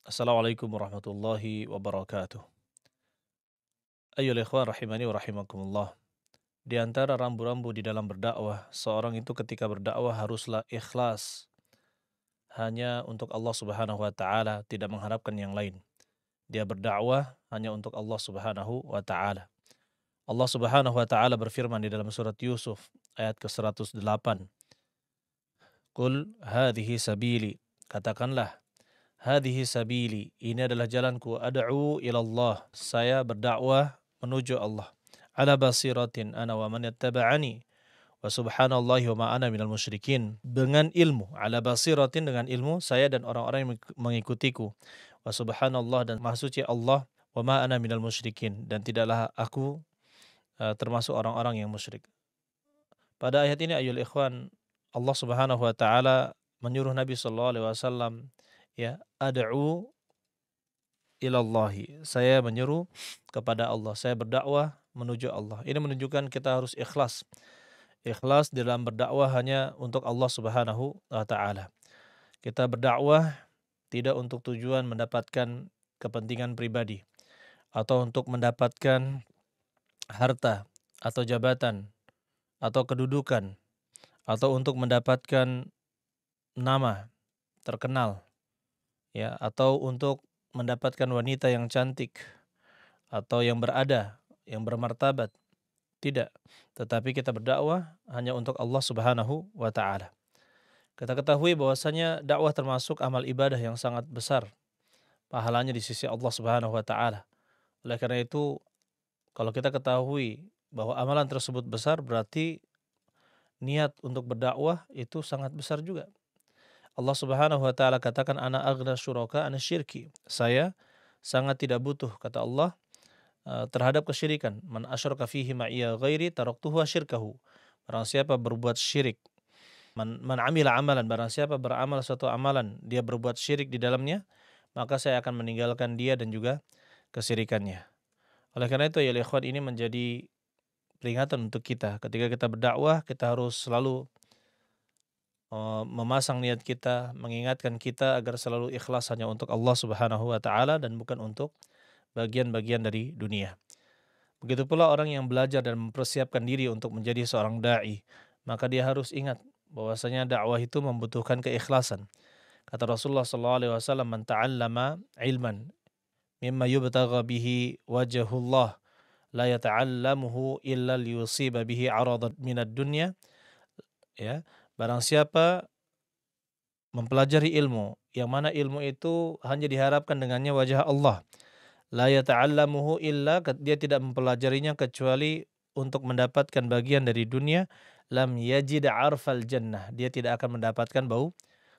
Assalamualaikum warahmatullahi wabarakatuh. Ayyuhal ikhwan rahimani wa rahimakumullah. Di antara rambu-rambu di dalam berdakwah, seorang itu ketika berdakwah haruslah ikhlas hanya untuk Allah Subhanahu wa taala, tidak mengharapkan yang lain. Dia berdakwah hanya untuk Allah Subhanahu wa taala. Allah Subhanahu wa taala berfirman di dalam surat Yusuf ayat ke-108. Qul hadhihi sabili. Katakanlah, hadhihi sabili, ini adalah jalanku, ad'u ilallah, saya berdakwah menuju Allah. Ala basiratin ana wa man yattaba'ani wa subhanallahi wa ma ana minal musyrikin. Dengan ilmu, ala basiratin, dengan ilmu saya dan orang-orang yang mengikutiku. Wa subhanallah, dan maha suci Allah, wa ma ana minal musyrikin, dan tidaklah aku termasuk orang-orang yang musyrik. Pada ayat ini ayyuhal ikhwan, Allah Subhanahu wa taala menyuruh Nabi sallallahu alaihi wasallam, ya, ad'u ilallahi, saya menyeru kepada Allah, saya berdakwah menuju Allah. Ini menunjukkan kita harus ikhlas. Ikhlas dalam berdakwah hanya untuk Allah Subhanahu wa taala. Kita berdakwah tidak untuk tujuan mendapatkan kepentingan pribadi atau untuk mendapatkan harta atau jabatan atau kedudukan atau untuk mendapatkan nama terkenal, ya, atau untuk mendapatkan wanita yang cantik atau yang berada, yang bermartabat. Tidak, tetapi kita berdakwah hanya untuk Allah Subhanahu wa taala. Kita ketahui bahwasanya dakwah termasuk amal ibadah yang sangat besar pahalanya di sisi Allah Subhanahu wa taala. Oleh karena itu, kalau kita ketahui bahwa amalan tersebut besar, berarti niat untuk berdakwah itu sangat besar juga. Allah Subhanahu wa taala katakan, ana aghna syuraka ana syirki. Saya sangat tidak butuh, kata Allah, terhadap kesyirikan. Man asyraka fihi ma'iya ghairi taraktuhu wa syirkahu. Barang siapa berbuat syirik, man amila amalan, barang siapa beramal suatu amalan, dia berbuat syirik di dalamnya, maka saya akan meninggalkan dia dan juga kesyirikannya. Oleh karena itu ya ikhwan, ini menjadi peringatan untuk kita. Ketika kita berdakwah, kita harus selalu memasang niat kita, mengingatkan kita agar selalu ikhlas hanya untuk Allah Subhanahu wa taala dan bukan untuk bagian-bagian dari dunia. Begitu pula orang yang belajar dan mempersiapkan diri untuk menjadi seorang dai, maka dia harus ingat bahwasanya dakwah itu membutuhkan keikhlasan. Kata Rasulullah sallallahu alaihi wasallam, "Man ta'allama ilman mimma yubtagha bihi wajhullah, la yata'allamuhu illa liyusiba bihi 'aradan minad dunya." Ya, barang siapa mempelajari ilmu yang mana ilmu itu hanya diharapkan dengannya wajah Allah, la yata'allamuhu illa, dia tidak mempelajarinya kecuali untuk mendapatkan bagian dari dunia, lam yajid arfal jannah, dia tidak akan mendapatkan bau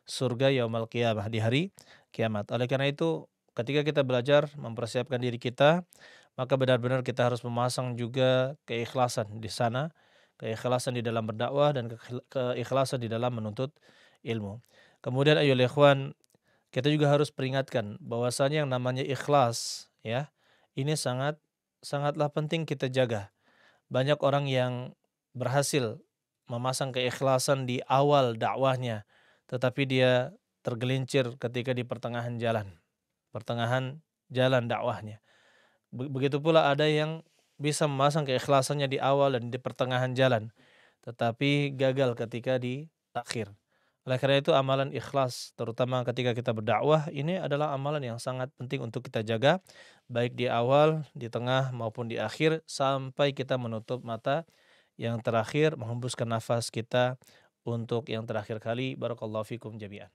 surga yaumal qiyamah, di hari kiamat. Oleh karena itu, ketika kita belajar mempersiapkan diri kita, maka benar-benar kita harus memasang juga keikhlasan di sana, keikhlasan di dalam berdakwah dan keikhlasan di dalam menuntut ilmu. Kemudian ayolah ikhwan, kita juga harus peringatkan bahwasanya yang namanya ikhlas, ya, ini sangatlah penting kita jaga. Banyak orang yang berhasil memasang keikhlasan di awal dakwahnya, tetapi dia tergelincir ketika di pertengahan jalan dakwahnya. Begitu pula ada yang bisa memasang keikhlasannya di awal dan di pertengahan jalan, tetapi gagal ketika di akhir. Oleh karena itu amalan ikhlas, terutama ketika kita berdakwah, ini adalah amalan yang sangat penting untuk kita jaga, baik di awal, di tengah, maupun di akhir, sampai kita menutup mata yang terakhir, menghembuskan nafas kita untuk yang terakhir kali. Barakallahu fikum jami'an.